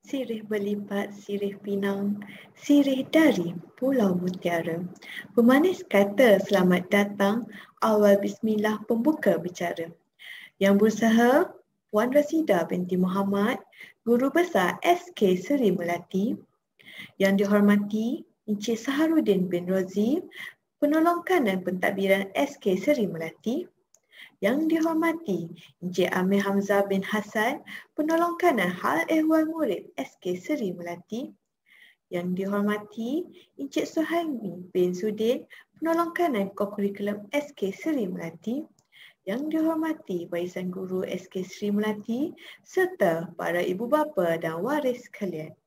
Sirih berlipat, sirih pinang, sirih dari Pulau Mutiara. Pemanis kata selamat datang, awal bismillah pembuka bicara. Yang berusaha, Puan Rasida binti Muhammad, Guru Besar SK Seri Melati. Yang dihormati, Encik Saharuddin bin Rozi, Penolong Kanan Pentadbiran SK Seri Melati. Yang dihormati Encik Amir Hamzah bin Hassan, Penolong Kanan Hal Ehwal Murid SK Seri Melati. Yang dihormati Encik Suhaimi bin Sudin, Penolong Kanan Kokurikulum SK Seri Melati. Yang dihormati Barisan Guru SK Seri Melati serta para ibu bapa dan waris sekalian.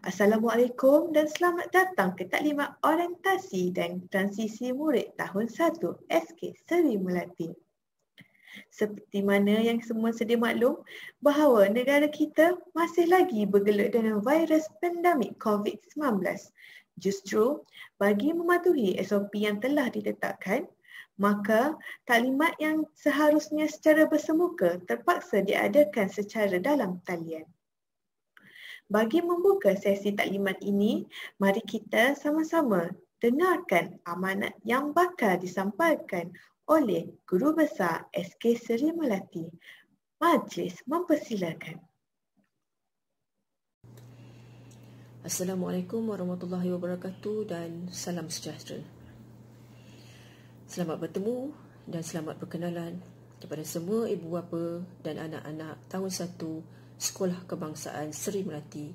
Assalamualaikum dan selamat datang ke Taklimat Orientasi dan Transisi Murid Tahun 1 SK Seri Melati. Seperti mana yang semua sedia maklum bahawa negara kita masih lagi bergelut dengan virus pandemik COVID-19. Justru bagi mematuhi SOP yang telah ditetapkan, maka taklimat yang seharusnya secara bersemuka terpaksa diadakan secara dalam talian. Bagi membuka sesi taklimat ini, mari kita sama-sama dengarkan amanat yang bakal disampaikan oleh Guru Besar SK Seri Melati. Majlis mempersilakan. Assalamualaikum warahmatullahi wabarakatuh dan salam sejahtera. Selamat bertemu dan selamat berkenalan kepada semua ibu bapa dan anak-anak tahun 1 Sekolah Kebangsaan Seri Melati,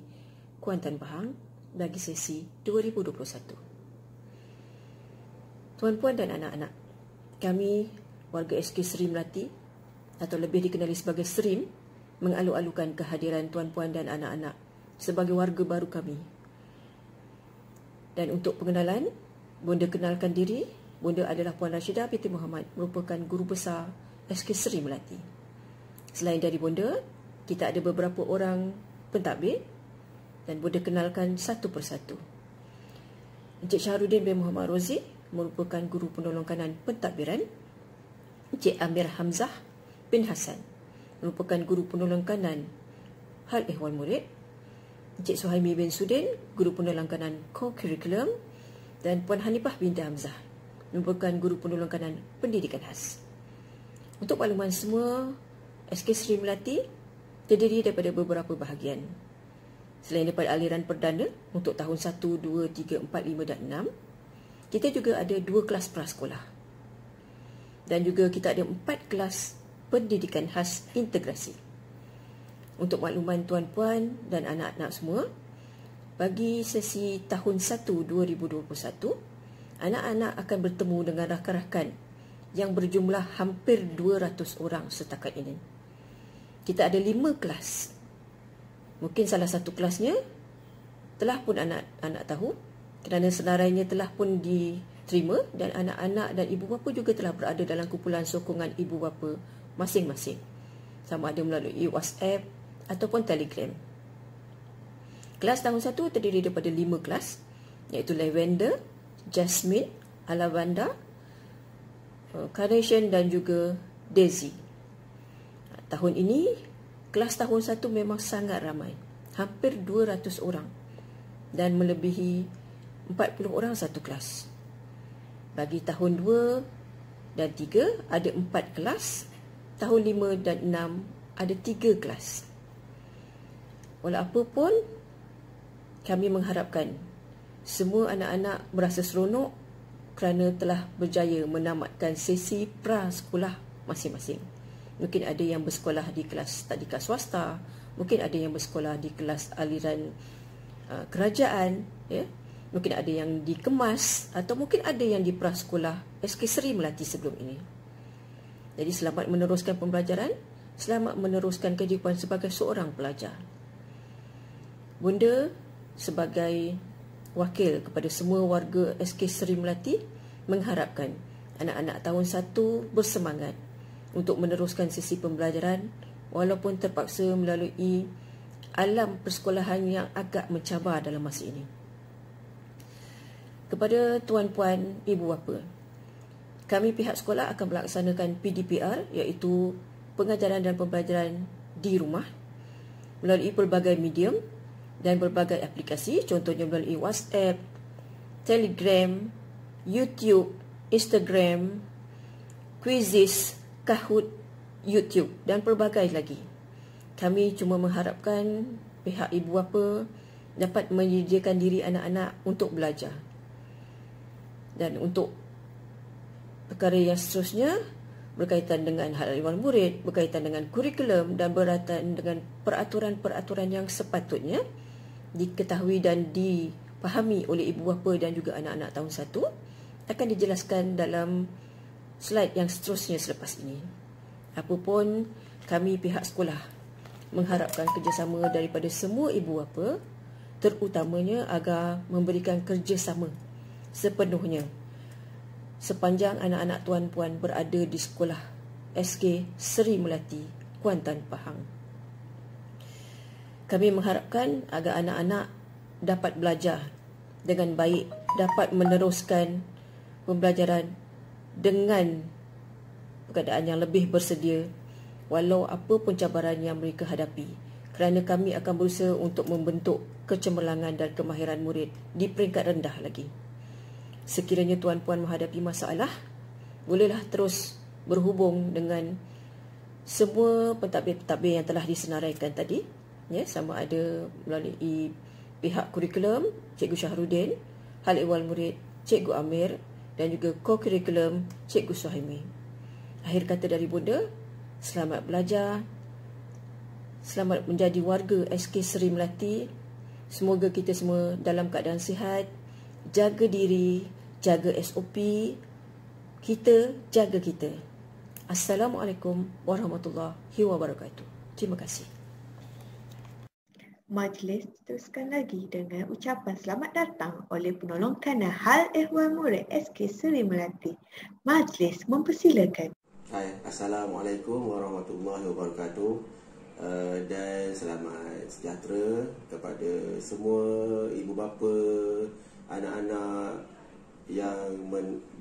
Kuantan Pahang bagi sesi 2021. Tuan-puan dan anak-anak, kami warga SK Seri Melati atau lebih dikenali sebagai SERIM mengalu-alukan kehadiran tuan-puan dan anak-anak sebagai warga baru kami. Dan untuk pengenalan, Bonda kenalkan diri. Bonda adalah Puan Rashidah binti Muhammad, merupakan Guru Besar SK Seri Melati. Selain dari Bonda, kita ada beberapa orang pentadbir dan Bonda kenalkan satu persatu. Encik Saharuddin bin Muhammad Rozi merupakan Guru Penolong Kanan Pentadbiran. Encik Amir Hamzah bin Hassan merupakan Guru Penolong Kanan Hal Ehwal Murid. Encik Suhaimi bin Sudin, Guru Penolong Kanan Co-Curriculum, dan Puan Hanifah binti Hamzah merupakan Guru Penolong Kanan Pendidikan Khas. Untuk makluman semua, SK Seri Melati terdiri daripada beberapa bahagian. Selain daripada aliran perdana untuk tahun 1, 2, 3, 4, 5 dan 6, kita juga ada 2 kelas prasekolah. Dan juga kita ada 4 kelas pendidikan khas integrasi. Untuk makluman tuan-puan dan anak-anak semua, bagi sesi tahun 1 2021, anak-anak akan bertemu dengan rakan-rakan yang berjumlah hampir 200 orang setakat ini. Kita ada 5 kelas. Mungkin salah satu kelasnya telah pun anak-anak tahu kerana senarainya telah pun diterima dan anak-anak dan ibu bapa juga telah berada dalam kumpulan sokongan ibu bapa masing-masing. Sama ada melalui WhatsApp ataupun Telegram. Kelas tahun 1 terdiri daripada 5 kelas, iaitu Lavender, Jasmine, Alavanda, Carnation dan juga Daisy. Tahun ini, kelas tahun 1 memang sangat ramai. Hampir 200 orang dan melebihi 40 orang satu kelas. Bagi tahun 2 dan 3 ada 4 kelas. Tahun 5 dan 6 ada 3 kelas. Walaupun kami mengharapkan semua anak-anak merasa seronok kerana telah berjaya menamatkan sesi prasekolah masing-masing. Mungkin ada yang bersekolah di kelas tadika swasta, mungkin ada yang bersekolah di kelas aliran kerajaan, ya. Mungkin ada yang dikemas atau mungkin ada yang di prasekolah SK Seri Melati sebelum ini. Jadi selamat meneruskan pembelajaran, selamat meneruskan kehidupan sebagai seorang pelajar. Bunda sebagai wakil kepada semua warga SK Seri Melati mengharapkan anak-anak tahun 1 bersemangat untuk meneruskan sesi pembelajaran walaupun terpaksa melalui alam persekolahan yang agak mencabar dalam masa ini. Kepada tuan-puan, ibu bapa, kami pihak sekolah akan melaksanakan PDPR, iaitu pengajaran dan pembelajaran di rumah. melalui pelbagai medium dan berbagai aplikasi, contohnya melalui WhatsApp, Telegram, YouTube, Instagram, Quizizz, Kahoot, YouTube dan pelbagai lagi. Kami cuma mengharapkan pihak ibu bapa dapat menyediakan diri anak-anak untuk belajar. Dan untuk perkara yang seterusnya berkaitan dengan hal ehwal murid, berkaitan dengan kurikulum dan berkaitan dengan peraturan-peraturan yang sepatutnya diketahui dan dipahami oleh ibu bapa dan juga anak-anak tahun 1 akan dijelaskan dalam slide yang seterusnya selepas ini. Apapun, kami pihak sekolah mengharapkan kerjasama daripada semua ibu bapa, terutamanya agar memberikan kerjasama sepenuhnya sepanjang anak-anak tuan-puan berada di sekolah SK Seri Melati, Kuantan, Pahang. Kami mengharapkan agar anak-anak dapat belajar dengan baik, dapat meneruskan pembelajaran dengan keadaan yang lebih bersedia walau apa pun cabaran yang mereka hadapi, kerana kami akan berusaha untuk membentuk kecemerlangan dan kemahiran murid di peringkat rendah lagi. Sekiranya tuan-puan menghadapi masalah, bolehlah terus berhubung dengan semua pentadbir-pentadbir yang telah disenaraikan tadi, ya, sama ada melalui pihak kurikulum Cikgu Syahrudin, hal ehwal murid Cikgu Amir dan juga co-kurikulum Cikgu Suhaimi. Akhir kata dari Bunda, selamat belajar, selamat menjadi warga SK Seri Melati. Semoga kita semua dalam keadaan sihat, jaga diri, jaga SOP, kita jaga kita. Assalamualaikum warahmatullahi wabarakatuh. Terima kasih. Majlis diteruskan lagi dengan ucapan selamat datang oleh penolong kanan hal ehwal murid SK Seri Melati. Majlis mempersilakan. Hai, Assalamualaikum warahmatullahi wabarakatuh. Dan selamat sejahtera kepada semua ibu bapa, anak-anak yang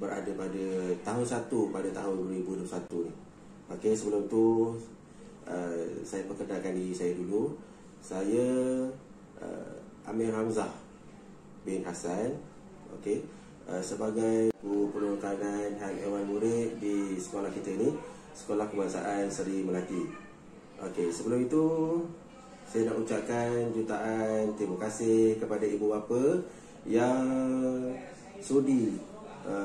berada pada tahun 1 pada tahun 2021 ni. Okey, sebelum tu saya perkenalkan diri saya dulu. Saya Amir Hamzah bin Hassan, okey, sebagai penolong kanan hal ehwal murid di sekolah kita ni, Sekolah Kebangsaan Seri Melati. Okey, sebelum itu saya nak ucapkan jutaan terima kasih kepada ibu bapa yang sudi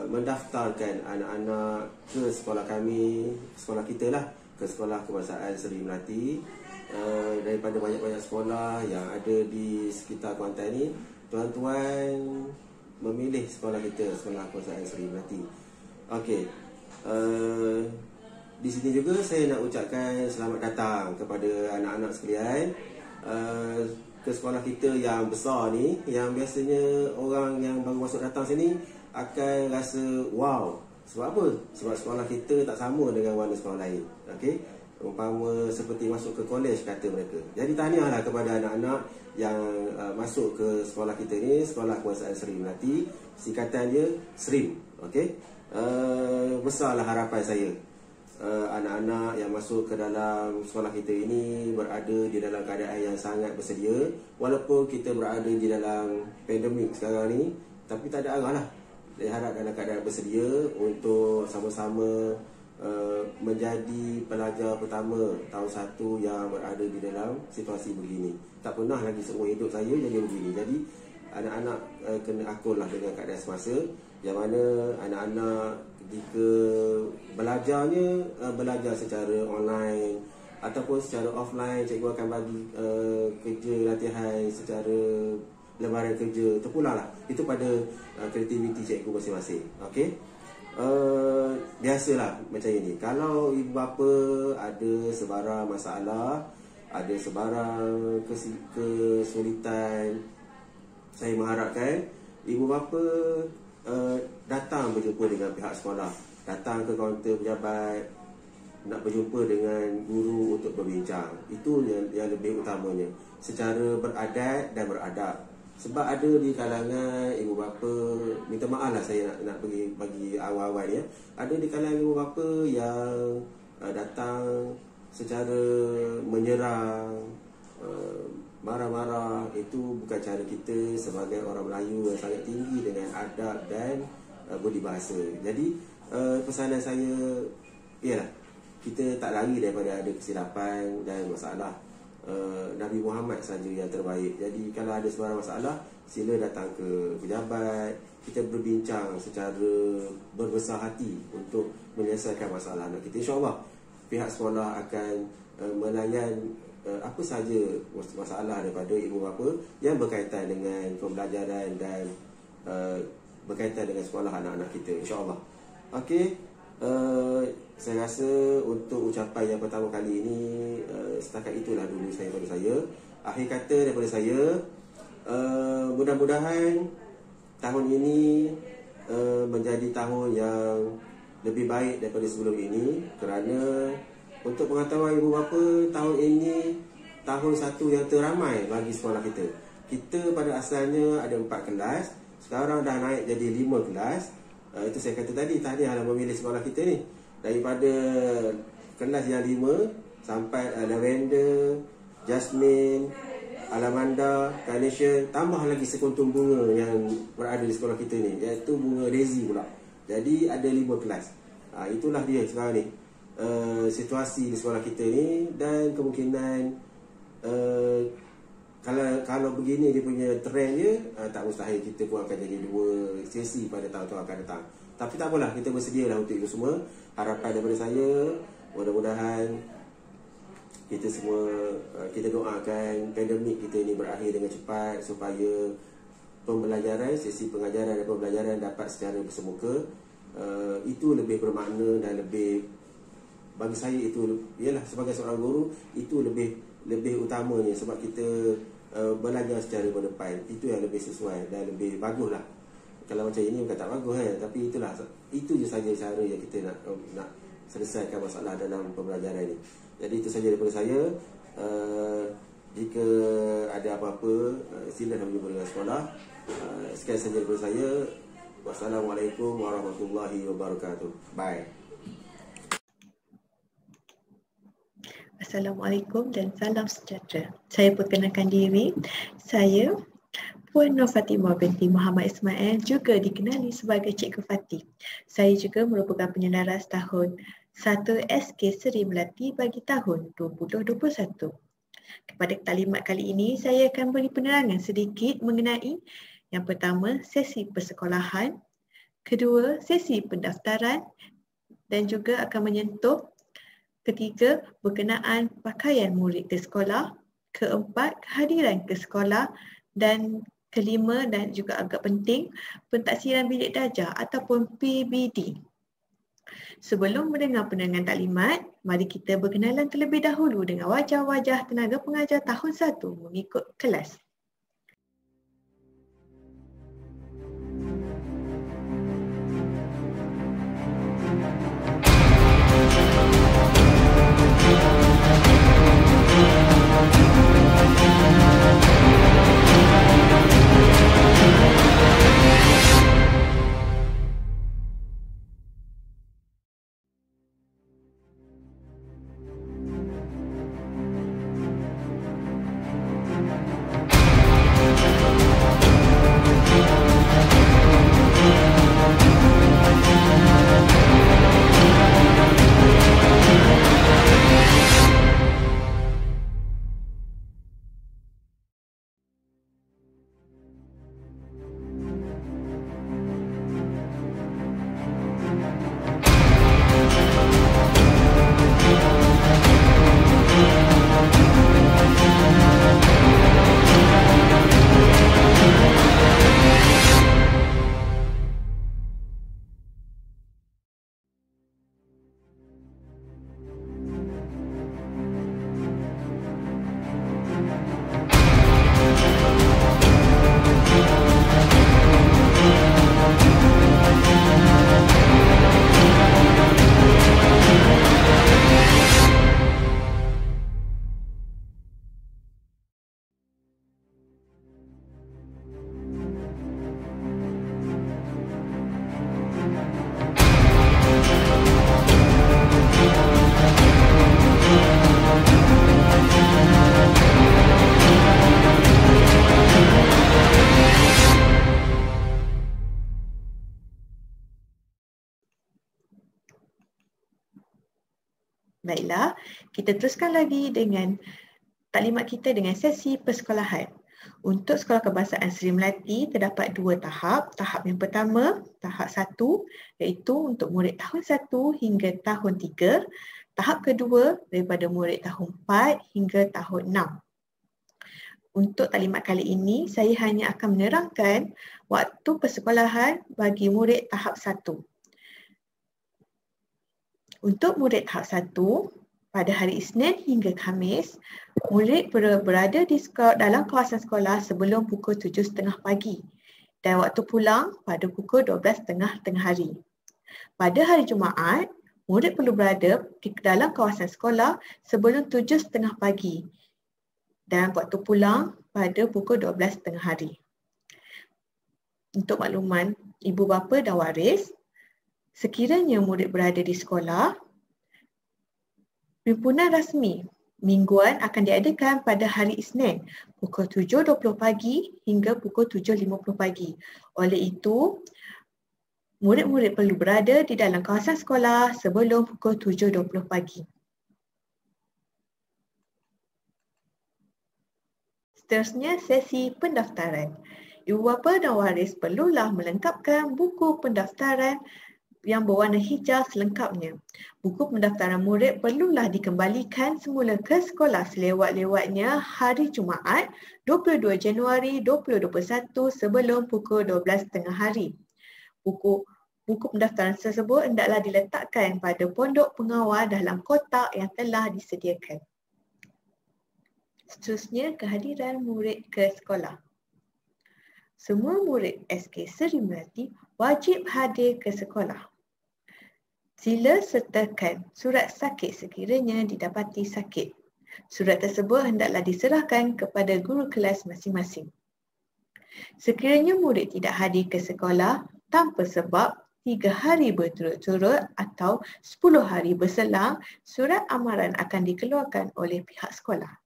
mendaftarkan anak-anak ke sekolah kami, sekolah kita lah, ke Sekolah Kebangsaan Seri Melati. Daripada banyak-banyak sekolah yang ada di sekitar Kuantan ni, tuan-tuan memilih sekolah kita, Sekolah Kebangsaan Seri Melati. Okey, di sini juga saya nak ucapkan selamat datang kepada anak-anak sekalian ke sekolah kita yang besar ni, yang biasanya orang yang baru masuk datang sini akan rasa wow. Sebab apa? Sebab sekolah kita tak sama dengan warna sekolah lain. Okey, umpama seperti masuk ke kolej kata mereka. Jadi tahniahlah kepada anak-anak yang masuk ke sekolah kita ni, Sekolah Kebangsaan Seri Melati, singkatan dia SRIM. Okey, besarlah harapan saya anak-anak yang masuk ke dalam sekolah kita ini berada di dalam keadaan yang sangat bersedia. Walaupun kita berada di dalam pandemik sekarang ni, tapi tak ada arah lah. Saya harap dalam keadaan bersedia untuk sama-sama menjadi pelajar pertama tahun 1 yang berada di dalam situasi begini. Tak pernah lagi seumur hidup saya jadi begini. Jadi anak-anak kena akur lah dengan keadaan semasa, yang mana anak-anak jika belajarnya belajar secara online ataupun secara offline, cikgu akan bagi kerja latihan secara lembaran kerja, terpulang lah. Itu pada kreativiti cikgu masing-masing. Okey, biasalah macam ini. Kalau ibu bapa ada sebarang masalah, ada sebarang kesulitan, saya mengharapkan ibu bapa datang berjumpa dengan pihak sekolah, datang ke kaunter pejabat, nak berjumpa dengan guru untuk berbincang. Itu yang lebih utamanya, secara beradat dan beradab. Sebab ada di kalangan ibu bapa, minta maaf lah saya nak bagi awal-awal ya, ada di kalangan ibu bapa yang datang secara menyerang, marah-marah itu bukan cara kita sebagai orang Melayu yang sangat tinggi dengan adab dan budi bahasa. Jadi pesanan saya ialah kita tak lari daripada ada kesilapan dan masalah. Nabi Muhammad saja yang terbaik. Jadi kalau ada sebarang masalah, sila datang ke pejabat, kita berbincang secara berbesar hati untuk menyelesaikan masalah anak kita. InsyaAllah pihak sekolah akan melayan apa sahaja masalah daripada ibu bapa yang berkaitan dengan pembelajaran dan berkaitan dengan sekolah anak-anak kita, insyaAllah. Okey, saya rasa untuk ucapan yang pertama kali ini setakat itulah dulu daripada saya. Akhir kata daripada saya, mudah-mudahan tahun ini menjadi tahun yang lebih baik daripada sebelum ini, kerana untuk pengetahuan ibu bapa, tahun ini tahun satu yang teramai bagi sekolah kita. Kita pada asalnya ada 4 kelas, sekarang dah naik jadi 5 kelas. Itu saya kata tadi, tahniahlah memilih sekolah kita ni. Daripada kelas yang 5 sampai lavender, jasmine, alamanda, carnation, tambah lagi sekuntum bunga yang berada di sekolah kita ni, iaitu bunga daisy pula. Jadi ada 5 kelas. Itulah dia sekarang ni situasi di sekolah kita ni, dan kemungkinan kalau begini dia punya trend dia, tak mustahil kita pun akan jadi 2 sesi pada tahun-tahun akan datang. Tapi tak apalah, kita bersedialah untuk itu semua. Harapan daripada saya, mudah-mudahan kita semua, kita doakan pandemik kita ini berakhir dengan cepat, supaya pembelajaran, sesi pengajaran dan pembelajaran dapat secara bersemuka. Itu lebih bermakna dan lebih, bagi saya itu ialah sebagai seorang guru, itu lebih utamanya, sebab kita belajar secara berdepan. Itu yang lebih sesuai dan lebih bagus lah. Kalau macam ini bukan tak bagus kan, tapi itulah, itu je saja cara yang kita nak selesaikan masalah dalam pembelajaran ini. Jadi itu saja daripada saya. Jika ada apa-apa, silakan berjumpa dengan sekolah. Sekian saja daripada saya. Wassalamualaikum warahmatullahi wabarakatuh. Bye. Assalamualaikum dan salam sejahtera. Saya perkenalkan diri. Saya Puan Nur Fatimah binti Muhammad Ismail, juga dikenali sebagai Cikgu Fatih. Saya juga merupakan penyelaras tahun 1 SK Seri Melati bagi tahun 2021. Kepada taklimat kali ini, saya akan beri penerangan sedikit mengenai yang pertama, sesi persekolahan, kedua, sesi pendaftaran, dan juga akan menyentuh ketiga, berkenaan pakaian murid ke sekolah, keempat, kehadiran ke sekolah, dan kelima dan juga agak penting, pentaksiran bilik darjah ataupun PBD. Sebelum mendengar penerangan taklimat, mari kita berkenalan terlebih dahulu dengan wajah-wajah tenaga pengajar tahun 1 mengikut kelas. Baiklah, kita teruskan lagi dengan taklimat kita dengan sesi persekolahan. Untuk Sekolah Kebangsaan Seri Melati terdapat 2 tahap. Tahap yang pertama, tahap 1, iaitu untuk murid tahun 1 hingga tahun 3. Tahap kedua daripada murid tahun 4 hingga tahun 6. Untuk taklimat kali ini, saya hanya akan menerangkan waktu persekolahan bagi murid tahap 1. Untuk murid tahap 1, pada hari Isnin hingga Khamis, murid berada di dalam kawasan sekolah sebelum pukul 7.30 pagi dan waktu pulang pada pukul 12.30 tengah hari. Pada hari Jumaat, murid perlu berada di dalam kawasan sekolah sebelum 7.30 pagi dan waktu pulang pada pukul 12.30 hari. Untuk makluman ibu bapa dan waris, sekiranya murid berada di sekolah, himpunan rasmi mingguan akan diadakan pada hari Isnin pukul 7.20 pagi hingga pukul 7.50 pagi. Oleh itu, murid-murid perlu berada di dalam kawasan sekolah sebelum pukul 7.20 pagi. Seterusnya, sesi pendaftaran. Ibu bapa dan waris perlulah melengkapkan buku pendaftaran yang berwarna hijau selengkapnya. Buku pendaftaran murid perlulah dikembalikan semula ke sekolah selewat-lewatnya hari Jumaat 22 Januari 2021 sebelum pukul 12.30 hari. Buku pendaftaran tersebut hendaklah diletakkan pada pondok pengawal dalam kotak yang telah disediakan. Seterusnya, kehadiran murid ke sekolah. Semua murid SK Seri Melati wajib hadir ke sekolah. Sila sertakan surat sakit sekiranya didapati sakit. Surat tersebut hendaklah diserahkan kepada guru kelas masing-masing. Sekiranya murid tidak hadir ke sekolah tanpa sebab 3 hari berturut-turut atau 10 hari berselang, surat amaran akan dikeluarkan oleh pihak sekolah.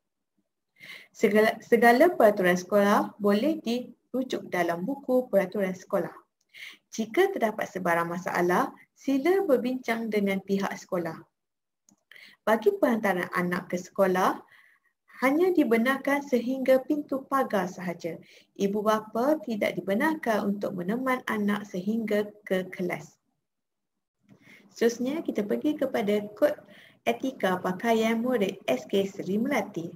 Segala peraturan sekolah boleh dirujuk dalam buku peraturan sekolah. Jika terdapat sebarang masalah, sila berbincang dengan pihak sekolah. Bagi penghantaran anak ke sekolah, hanya dibenarkan sehingga pintu pagar sahaja. Ibu bapa tidak dibenarkan untuk meneman anak sehingga ke kelas. Seterusnya, kita pergi kepada kod etika pakaian murid SK Seri Melati.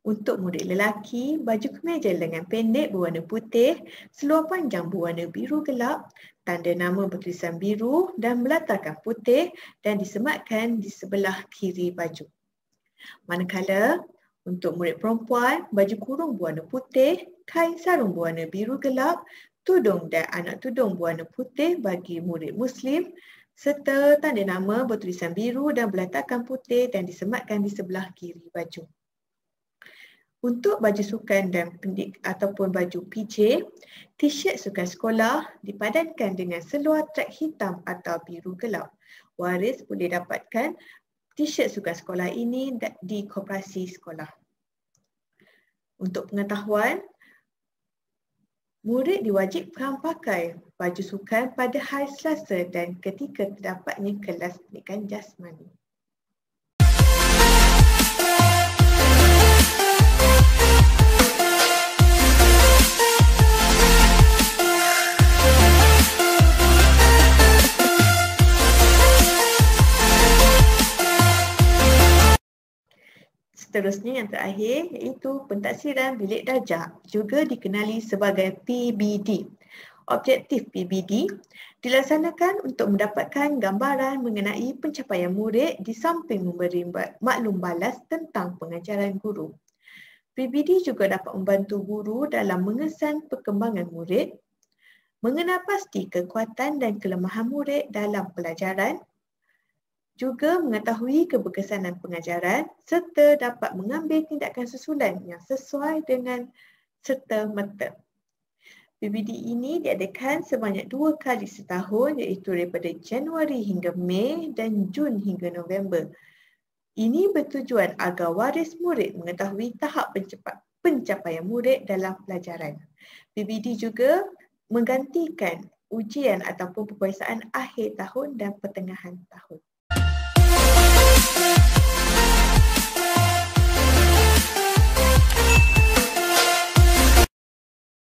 Untuk murid lelaki, baju kemeja lengan pendek berwarna putih, seluar panjang berwarna biru gelap, tanda nama bertulisan biru dan melatarkan putih dan disematkan di sebelah kiri baju. Manakala untuk murid perempuan, baju kurung berwarna putih, kain sarung berwarna biru gelap, tudung dan anak tudung berwarna putih bagi murid Muslim, serta tanda nama bertulisan biru dan berlatarkan putih dan disematkan di sebelah kiri baju. Untuk baju sukan dan pendik ataupun baju PJ, t-shirt sukan sekolah dipadankan dengan seluar trek hitam atau biru gelap. Waris boleh dapatkan t-shirt sukan sekolah ini di koperasi sekolah. Untuk pengetahuan, murid diwajibkan pakai baju sukan pada hari Selasa dan ketika terdapatnya kelas pendidikan jasmani. Seterusnya yang terakhir iaitu pentaksiran bilik darjah, juga dikenali sebagai PBD. Objektif PBD dilaksanakan untuk mendapatkan gambaran mengenai pencapaian murid di samping memberi maklum balas tentang pengajaran guru. PBD juga dapat membantu guru dalam mengesan perkembangan murid, mengenal pasti kekuatan dan kelemahan murid dalam pelajaran, juga mengetahui keberkesanan pengajaran serta dapat mengambil tindakan susulan yang sesuai dengan serta-merta. PBD ini diadakan sebanyak 2 kali setahun iaitu daripada Januari hingga Mei dan Jun hingga November. Ini bertujuan agar waris murid mengetahui tahap pencapaian murid dalam pelajaran. PBD juga menggantikan ujian ataupun peperiksaan akhir tahun dan pertengahan tahun.